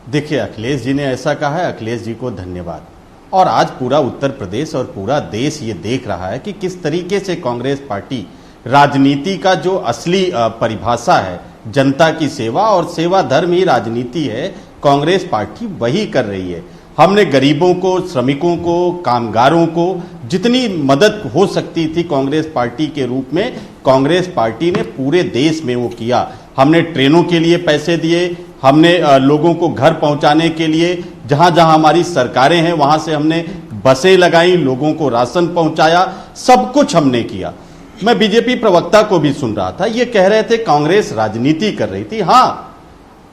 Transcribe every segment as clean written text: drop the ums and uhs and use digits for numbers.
देखिए, अखिलेश जी ने ऐसा कहा है, अखिलेश जी को धन्यवाद। और आज पूरा उत्तर प्रदेश और पूरा देश ये देख रहा है कि किस तरीके से कांग्रेस पार्टी राजनीति का जो असली परिभाषा है, जनता की सेवा और सेवा धर्म ही राजनीति है, कांग्रेस पार्टी वही कर रही है। हमने गरीबों को, श्रमिकों को, कामगारों को जितनी मदद हो सकती थी कांग्रेस पार्टी के रूप में, कांग्रेस पार्टी ने पूरे देश में वो किया। हमने ट्रेनों के लिए पैसे दिए, हमने लोगों को घर पहुंचाने के लिए जहां जहां हमारी सरकारें हैं वहां से हमने बसें लगाई, लोगों को राशन पहुंचाया, सब कुछ हमने किया। मैं बीजेपी प्रवक्ता को भी सुन रहा था, ये कह रहे थे कांग्रेस राजनीति कर रही थी। हाँ,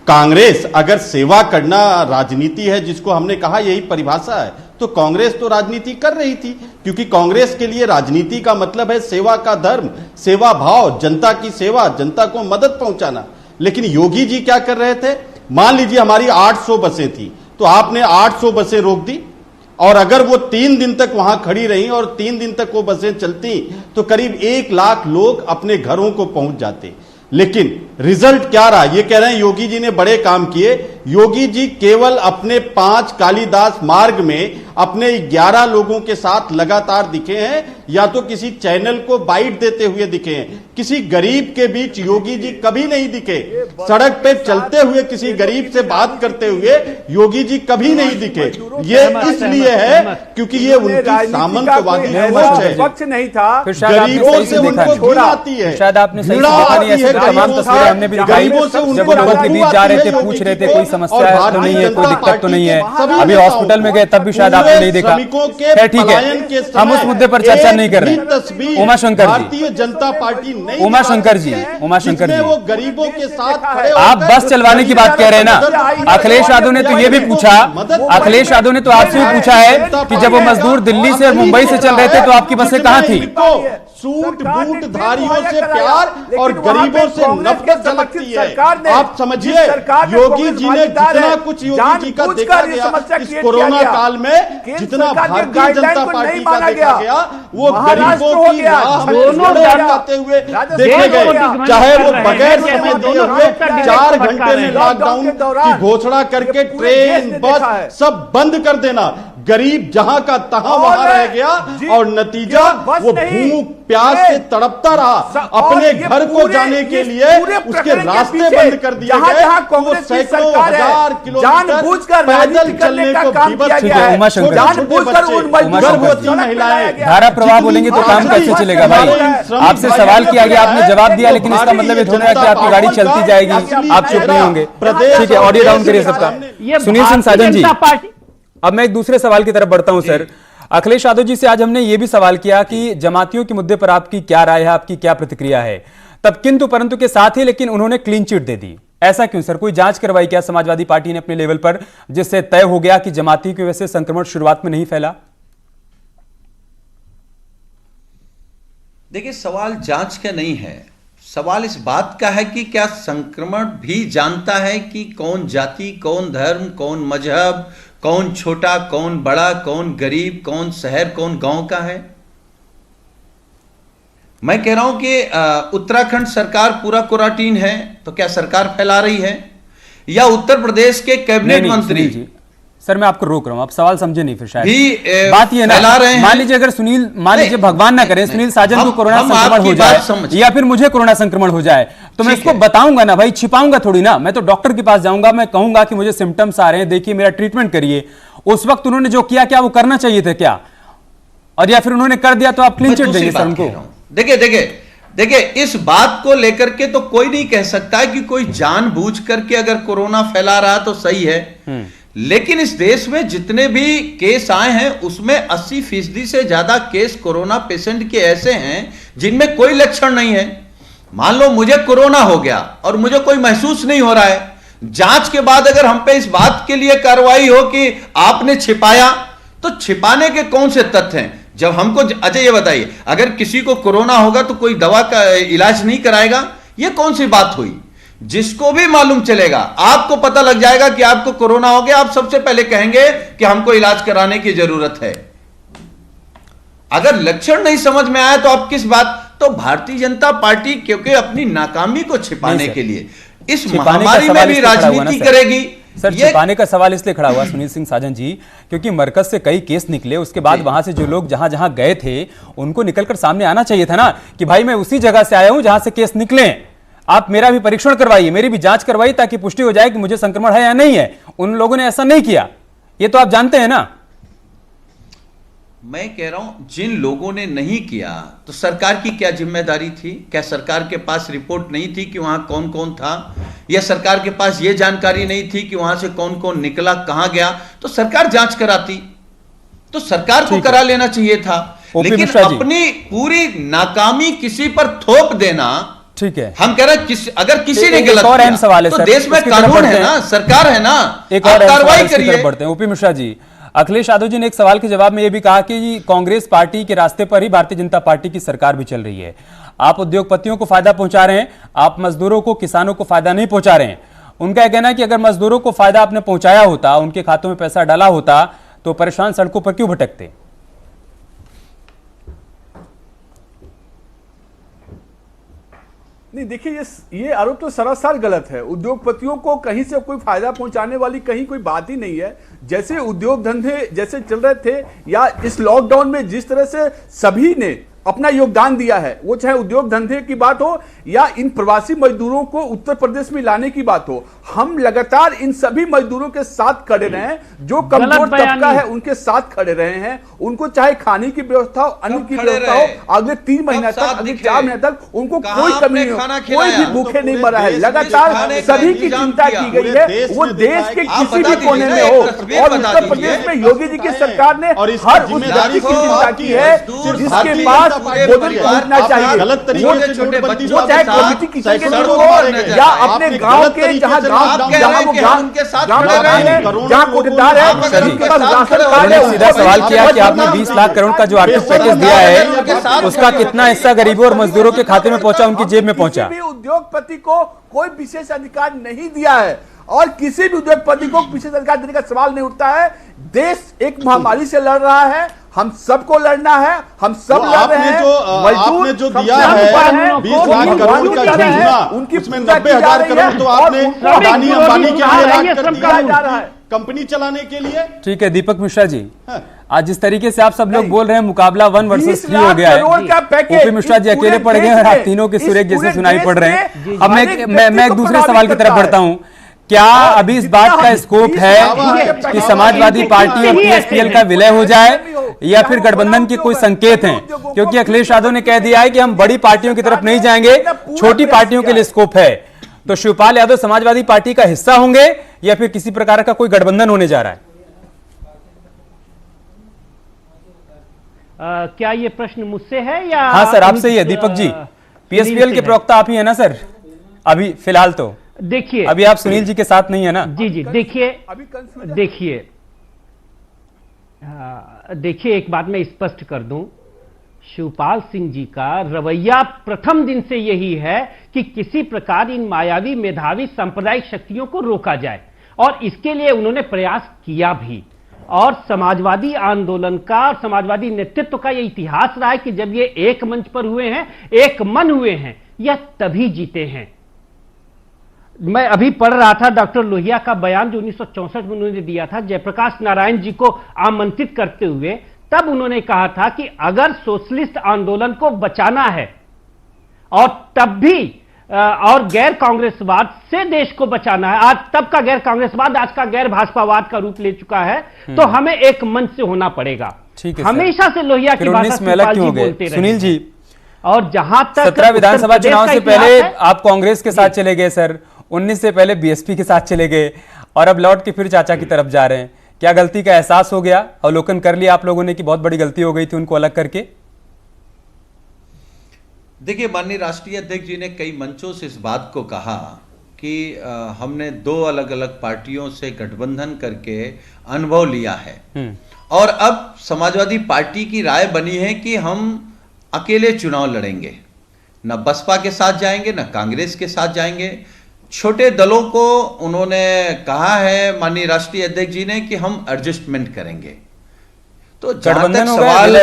कांग्रेस अगर सेवा करना राजनीति है, जिसको हमने कहा यही परिभाषा है, तो कांग्रेस तो राजनीति कर रही थी, क्योंकि कांग्रेस के लिए राजनीति का मतलब है सेवा का धर्म, सेवा भाव, जनता की सेवा, जनता को मदद पहुंचाना। लेकिन योगी जी क्या कर रहे थे? मान लीजिए हमारी 800 बसें थी, तो आपने 800 बसें रोक दी, और अगर वो 3 दिन तक वहां खड़ी रही और 3 दिन तक वो बसें चलती तो करीब 1 लाख लोग अपने घरों को पहुंच जाते। लेकिन रिजल्ट क्या रहा? ये कह रहे हैं योगी जी ने बड़े काम किए। योगी जी केवल अपने 5 कालीदास मार्ग में अपने 11 लोगों के साथ लगातार दिखे हैं, या तो किसी चैनल को बाइट देते हुए दिखे हैं। किसी गरीब के बीच योगी जी कभी नहीं दिखे। सड़क पे चलते हुए किसी गरीब से बात करते हुए योगी जी कभी नहीं दिखे। ये इसलिए है क्योंकि ये उनकी सामंतवादी सोच है। पक्ष नहीं था, गरीबों से उनको घृणा आती है, शायद आपने सही से देखा नहीं है। तमाम तस्वीरें हमने भी दिखाई, जब लोगों के बीच जा रहे थे, पूछ रहे थे कोई समस्या तो नहीं है, कोई दिक्कत तो नहीं है। अभी हॉस्पिटल में गए तब भी शायद आपने नहीं देखा। ठीक है, हम उस मुद्दे पर चर्चा नहीं कर रहे। उमा शंकर जी, भारतीय जनता पार्टी नहीं, उमा शंकर जी, उमा शंकर जी, वो गरीबों के साथ खड़े आप बस चलवाने की बात कह रहे हैं ना। अखिलेश यादव ने तो ये भी पूछा, अखिलेश यादव ने तो आपसे भी पूछा है कि जब वो मजदूर दिल्ली से और मुंबई से चल रहे थे तो आपकी बसें कहां थी? सूट बूट धारियों से प्यार और गरीबों से नफरत झलकती है। आप समझिए, योगी जी ने जितना कुछ योगी जी का देखा गया इस कोरोना काल में, जितना भारतीय जनता पार्टी का देखा गया, वो गरीबों की राह जाते हुए देखे गए। चाहे वो बगैर समय दिए हुए 4 घंटे में लॉकडाउन की घोषणा करके ट्रेन, बस सब बंद कर देना, गरीब जहां का तहां वहां रह गया, और नतीजा वो भूख प्यास से तड़पता रहा। अपने घर को जाने के लिए उसके रास्ते बंद कर दिए गए। वो सैकड़ों हजार किलोमीटर पैदल चलने को विवश किया। गर्भवती महिलाएं, धारा प्रवाह बोलेंगे तो काम कैसे चलेगा भाई? आपसे सवाल किया गया, आपने जवाब दिया, लेकिन इसका मतलब ये थोड़ा है कि आपकी गाड़ी चलती जाएगी, आप चुप नहीं होंगे। ठीक है, ऑडियो डाउन करिए सबका। सुनील सिंह साजन जी, अब मैं एक दूसरे सवाल की तरफ बढ़ता हूं सर। अखिलेश यादव जी से आज हमने ये भी सवाल किया कि जमातियों के मुद्दे पर आपकी क्या राय है, आपकी क्या प्रतिक्रिया है, तब किंतु परंतु के साथ ही लेकिन उन्होंने क्लीन चिट दे दी। ऐसा क्यों सर? कोई जांच करवाई क्या समाजवादी पार्टी ने अपने लेवल पर, जिससे तय हो गया कि जमातियों की वजह से संक्रमण शुरुआत में नहीं फैला? देखिए, सवाल जांच का नहीं है, सवाल इस बात का है कि क्या संक्रमण भी जानता है कि कौन जाति, कौन धर्म, कौन मजहब, कौन छोटा, कौन बड़ा, कौन गरीब, कौन शहर, कौन गांव का है? मैं कह रहा हूं कि उत्तराखंड सरकार पूरा क्वारंटीन है, तो क्या सरकार फैला रही है? या उत्तर प्रदेश के कैबिनेट मंत्री? सर मैं आपको रोक रहा हूं, आप सवाल समझे नहीं फिर शायद। बात ये ना, मान लीजिए अगर सुनील, मान लीजिए भगवान ना करे सुनील साजन को कोरोना संक्रमण हो जाए, या फिर मुझे कोरोना संक्रमण हो जाए, तो मैं इसको बताऊंगा ना भाई, छिपाऊंगा थोड़ी ना। मैं तो डॉक्टर के पास जाऊंगा, मैं कहूंगा कि मुझे सिम्टम्स आ रहे हैं, देखिए मेरा ट्रीटमेंट करिए। उस वक्त उन्होंने जो किया, क्या वो करना चाहिए था क्या? और या फिर उन्होंने कर दिया तो आप क्लीन चिट देंगे सर उनको? देखिए, इस बात को लेकर के तो कोई नहीं कह सकता है कि कोई जानबूझ करके अगर कोरोना फैला रहा तो सही है। लेकिन इस देश में जितने भी केस आए हैं उसमें 80% से ज्यादा केस कोरोना पेशेंट के ऐसे हैं जिनमें कोई लक्षण नहीं है। मान लो मुझे कोरोना हो गया और मुझे कोई महसूस नहीं हो रहा है, जांच के बाद अगर हम पे इस बात के लिए कार्रवाई हो कि आपने छिपाया, तो छिपाने के कौन से तथ्य हैं? जब हमको, अच्छा ये बताइए, अगर किसी को कोरोना होगा तो कोई दवा का इलाज नहीं कराएगा? ये कौन सी बात हुई? जिसको भी मालूम चलेगा, आपको पता लग जाएगा कि आपको कोरोना हो गया, आप सबसे पहले कहेंगे कि हमको इलाज कराने की जरूरत है। अगर लक्षण नहीं समझ में आया तो आप किस बात? तो भारतीय जनता पार्टी क्योंकि अपनी नाकामी को छिपाने के लिए इस महामारी में भी राजनीति करेगी, सर छिपाने का सवाल इसलिए खड़ा हुआ सुनील सिंह साजन जी, क्योंकि मरकज से कई केस निकले, उसके बाद वहां से जो लोग जहां जहां गए थे उनको निकलकर सामने आना चाहिए था ना कि भाई मैं उसी जगह से आया हूं जहां से केस निकले, आप मेरा भी परीक्षण करवाइए, मेरी भी जांच करवाइए ताकि पुष्टि हो जाए कि मुझे संक्रमण है या नहीं है। उन लोगों ने ऐसा नहीं किया, ये तो आप जानते हैं ना। मैं कह रहा हूं जिन लोगों ने नहीं किया तो सरकार की क्या जिम्मेदारी थी? क्या सरकार के पास रिपोर्ट नहीं थी कि वहां कौन कौन था, या सरकार के पास यह जानकारी नहीं थी कि वहां से कौन कौन निकला, कहां गया? तो सरकार जांच कराती, तो सरकार को करा लेना चाहिए था। लेकिन अपनी पूरी नाकामी किसी पर थोप देना, ठीक है, हम कह रहे हैं अगर किसी ने गलत और अहम सवाल है तो सर, देश में कानून है ना, सरकार है ना, एक और कार्रवाई करिए। बढ़ते हैं ओपी मिश्रा जी। अखिलेश यादव जी ने एक सवाल के जवाब में यह भी कहा कि कांग्रेस पार्टी के रास्ते पर ही भारतीय जनता पार्टी की सरकार भी चल रही है। आप उद्योगपतियों को फायदा पहुंचा रहे हैं, आप मजदूरों को, किसानों को फायदा नहीं पहुंचा रहे हैं। उनका यह कहना है कि अगर मजदूरों को फायदा आपने पहुंचाया होता, उनके खातों में पैसा डाला होता, तो परेशान सड़कों पर क्यों भटकते? नहीं, देखिए ये आरोप तो सरासर गलत है। उद्योगपतियों को कहीं से कोई फायदा पहुंचाने वाली कहीं कोई बात ही नहीं है। जैसे उद्योग धंधे जैसे चल रहे थे, या इस लॉकडाउन में जिस तरह से सभी ने अपना योगदान दिया है, वो चाहे उद्योग धंधे की बात हो या इन प्रवासी मजदूरों को उत्तर प्रदेश में लाने की बात हो, हम लगातार इन सभी मजदूरों के साथ खड़े रहे हैं। जो कमजोर तबका है उनके साथ खड़े रहे हैं। उनको चाहे खाने की व्यवस्था हो, अन्न की व्यवस्था हो, अगले 3 महीने तक, अगले 4 महीने तक उनको कोई कमी नहीं हो, कोई भी भूखे नहीं मरा है। लगातार सभी की चिंता की गई है, वो देश के किसी भी कोने में हो। और उत्तर प्रदेश में योगी जी की सरकार ने हर उस व्यक्ति की चिंता की है जिसके पास भोजन पहुंचना चाहिए। वो चाहे कमेटी किचन के थ्रू हो या अपने गांव के जहां वो गांव जहां कोटेदार है, उनके पास राशन कार्ड है। सीधा सवाल किया कि आपने 20 लाख करोड़ का जो आर्थिक पैकेज दिया है उसका कितना हिस्सा गरीबों और मजदूरों के खाते में पहुंचा, उनकी जेब में पहुंचा? किसी भी उद्योगपति को कोई विशेष अधिकार नहीं दिया है और किसी भी उद्योगपति को विशेष अधिकार देने का सवाल नहीं उठता है। देश एक महामारी से लड़ रहा है, हम सबको लड़ना है, हम सब लड़ रहे हैं। आपने जो दिया है 20 लाख करोड़ का योजना, उसमें 90,000 करोड़ तो आपने अडानी अंबानी के लिए राख कर दिया जा रहा है, कंपनी चलाने के लिए। ठीक है दीपक मिश्रा जी, आज जिस तरीके से आप सब लोग बोल रहे हैं मुकाबला 1 वर्सेस 3 हो गया है, ओपी मिश्रा जी अकेले पड़ गए और आप तीनों के सुर एक जैसे सुनाई पड़ रहे हैं। अब मैं एक दूसरे सवाल की तरफ बढ़ता हूं। क्या अभी इस बात का स्कोप है कि समाजवादी पार्टी और पीएसपीएल का विलय हो जाए या फिर गठबंधन के कोई संकेत हैं? क्योंकि अखिलेश यादव ने कह दिया है कि हम बड़ी पार्टियों की तरफ नहीं जाएंगे, छोटी पार्टियों के लिए स्कोप है। तो शिवपाल यादव समाजवादी पार्टी का हिस्सा होंगे या फिर किसी प्रकार का कोई गठबंधन होने जा रहा है? क्या ये प्रश्न मुझसे है या? हाँ सर, आपसे ही है दीपक जी। पीएसपीएल के प्रवक्ता आप ही है ना सर अभी फिलहाल? तो देखिए, अभी आप सुनील जी के साथ नहीं है ना? जी देखिए एक बात मैं स्पष्ट कर दूं, शिवपाल सिंह जी का रवैया प्रथम दिन से यही है कि किसी प्रकार इन मायावी मेधावी सांप्रदायिक शक्तियों को रोका जाए, और इसके लिए उन्होंने प्रयास किया भी। और समाजवादी आंदोलन का, समाजवादी नेतृत्व का यह इतिहास रहा है कि जब ये एक मंच पर हुए हैं, एक मन हुए हैं, यह तभी जीते हैं। मैं अभी पढ़ रहा था डॉक्टर लोहिया का बयान जो 1964 में उन्होंने दिया था जयप्रकाश नारायण जी को आमंत्रित करते हुए। तब उन्होंने कहा था कि अगर सोशलिस्ट आंदोलन को बचाना है और तब भी और गैर कांग्रेसवाद से देश को बचाना है, आज तब का गैर कांग्रेसवाद आज का गैर भाजपावाद का रूप ले चुका है, तो हमें एक मंच से होना पड़ेगा। ठीक है, हमेशा से लोहिया की भाषा बोलते रहे सुनील जी। और जहां तक 17 विधानसभा चुनाव से पहले आप कांग्रेस के साथ चले गए सर, 19 से पहले बीएसपी के साथ चले गए और अब लौट के फिर चाचा की तरफ जा रहे हैं। क्या गलती का एहसास हो गया, अवलोकन कर लिया आप लोगों ने कि बहुत बड़ी गलती हो गई थी उनको अलग करके? देखिए, माननीय राष्ट्रीय अध्यक्ष जी ने कई मंचों से इस बात को कहा कि हमने 2 अलग अलग पार्टियों से गठबंधन करके अनुभव लिया है और अब समाजवादी पार्टी की राय बनी है कि हम अकेले चुनाव लड़ेंगे, न बसपा के साथ जाएंगे न कांग्रेस के साथ जाएंगे। छोटे दलों को उन्होंने कहा है माननीय राष्ट्रीय अध्यक्ष जी ने कि हम एडजस्टमेंट करेंगे। तो जहां तक सवाल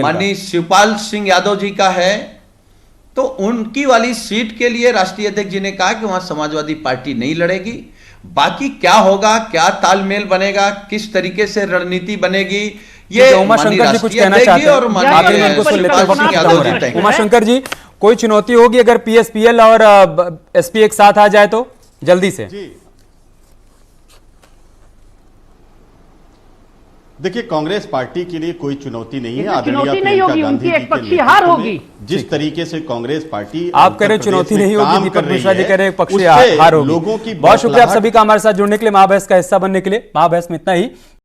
माननीय शिवपाल सिंह यादव जी का है, तो उनकी वाली सीट के लिए राष्ट्रीय अध्यक्ष जी ने कहा कि वहां समाजवादी पार्टी नहीं लड़ेगी। बाकी क्या होगा, क्या तालमेल बनेगा, किस तरीके से रणनीति बनेगी, ये उमाशंकर जी कुछ कहना चाहते हैं। उमाशंकर जी, कोई चुनौती होगी अगर पीएसपीएल और एसपी एक साथ आ जाए तो जल्दी से? देखिए, कांग्रेस पार्टी के लिए कोई चुनौती नहीं है। चुनौती नहीं होगी, उनकी एक पक्षीय हार होगी। जिस तरीके से कांग्रेस पार्टी, आप कह रहे हैं चुनौती नहीं होगी, दीपक मिश्रा जी कह रहे हैं पक्षीय हार होगी। लोगों की बहुत शुक्रिया आप सभी का हमारे साथ जुड़ने के लिए, महाबहस का हिस्सा बनने के लिए। महाबहस में इतना ही।